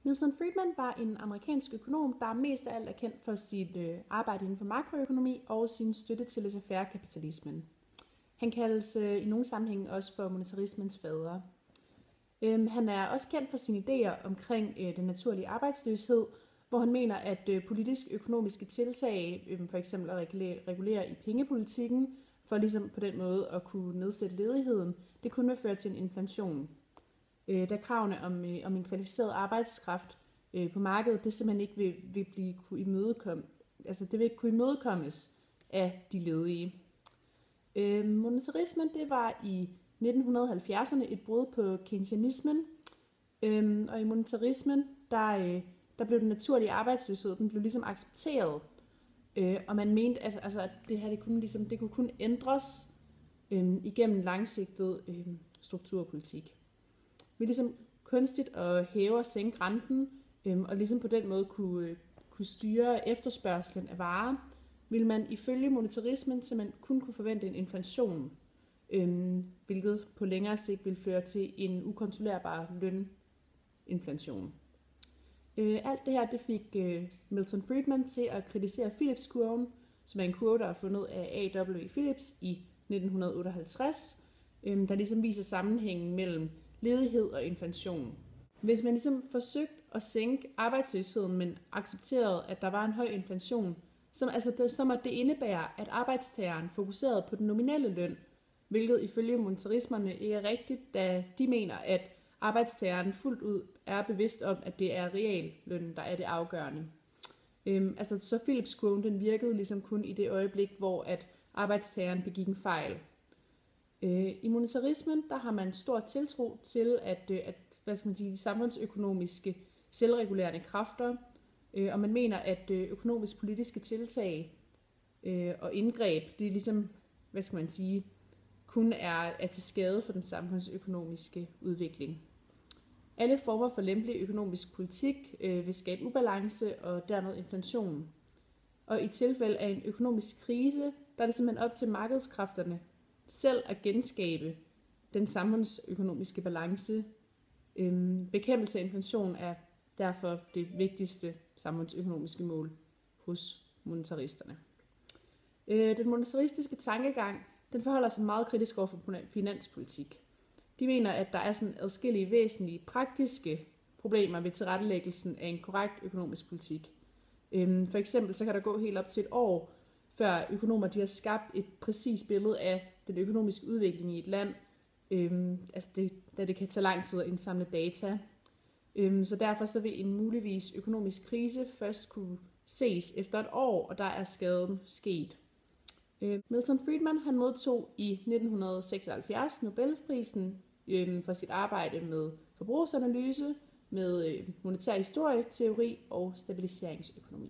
Milton Friedman var en amerikansk økonom, der mest af alt er kendt for sit arbejde inden for makroøkonomi og sin støtte til laissez-faire-kapitalismen. Han kaldes i nogle sammenhænge også for monetarismens fader. Han er også kendt for sine idéer omkring den naturlige arbejdsløshed, hvor han mener, at politisk-økonomiske tiltag, for eksempel at regulere i pengepolitikken, for ligesom på den måde at kunne nedsætte ledigheden, det kunne føre til en inflation. Da kravene om en kvalificeret arbejdskraft på markedet, det simpelthen ikke vil kunne imødekommes af de ledige. Monetarismen, det var i 1970'erne et brud på keynesianismen, og i monetarismen, der blev den naturlige arbejdsløshed, den blev ligesom accepteret, og man mente, at det her det kunne kun ændres igennem langsigtet strukturpolitik. Vi ligesom kunstigt at hæve og sænke renten, og ligesom på den måde kunne styre efterspørgslen af varer, vil man ifølge monetarismen simpelthen kun kunne forvente en inflation, hvilket på længere sigt vil føre til en ukontrollerbar løninflation. Alt det her det fik Milton Friedman til at kritisere Phillips-kurven, som er en kurve, der er fundet af A.W. Phillips i 1958, der ligesom viser sammenhængen mellem ledighed og inflation. Hvis man ligesom forsøgte at sænke arbejdsløsheden, men accepterede, at der var en høj inflation, så måtte det indebære, at arbejdstageren fokuserede på den nominelle løn, hvilket ifølge monetarismerne ikke er rigtigt, da de mener, at arbejdstageren fuldt ud er bevidst om, at det er reallønnen, der er det afgørende. Så Phillips-kurven den virkede ligesom kun i det øjeblik, hvor at arbejdstageren begik en fejl. I monetarismen der har man stor tiltro til, at de samfundsøkonomiske selvregulerende kræfter, og man mener, at økonomisk-politiske tiltag og indgreb, det er ligesom, kun er til skade for den samfundsøkonomiske udvikling. Alle former for lempelig økonomisk politik vil skabe ubalance og dermed inflation. Og i tilfælde af en økonomisk krise, der er det simpelthen op til markedskræfterne selv at genskabe den samfundsøkonomiske balance. Bekæmpelse af inflation er derfor det vigtigste samfundsøkonomiske mål hos monetaristerne. Den monetaristiske tankegang den forholder sig meget kritisk over for finanspolitik. De mener, at der er sådan adskillige væsentlige praktiske problemer ved tilrettelæggelsen af en korrekt økonomisk politik. For eksempel så kan der gå helt op til et år, før økonomer de har skabt et præcist billede af den økonomiske udvikling i et land, da det kan tage lang tid at indsamle data. Så derfor så vil en muligvis økonomisk krise først kunne ses efter et år, og der er skaden sket. Milton Friedman han modtog i 1976 Nobelprisen for sit arbejde med forbrugsanalyse, med monetær historie, teori og stabiliseringsøkonomi.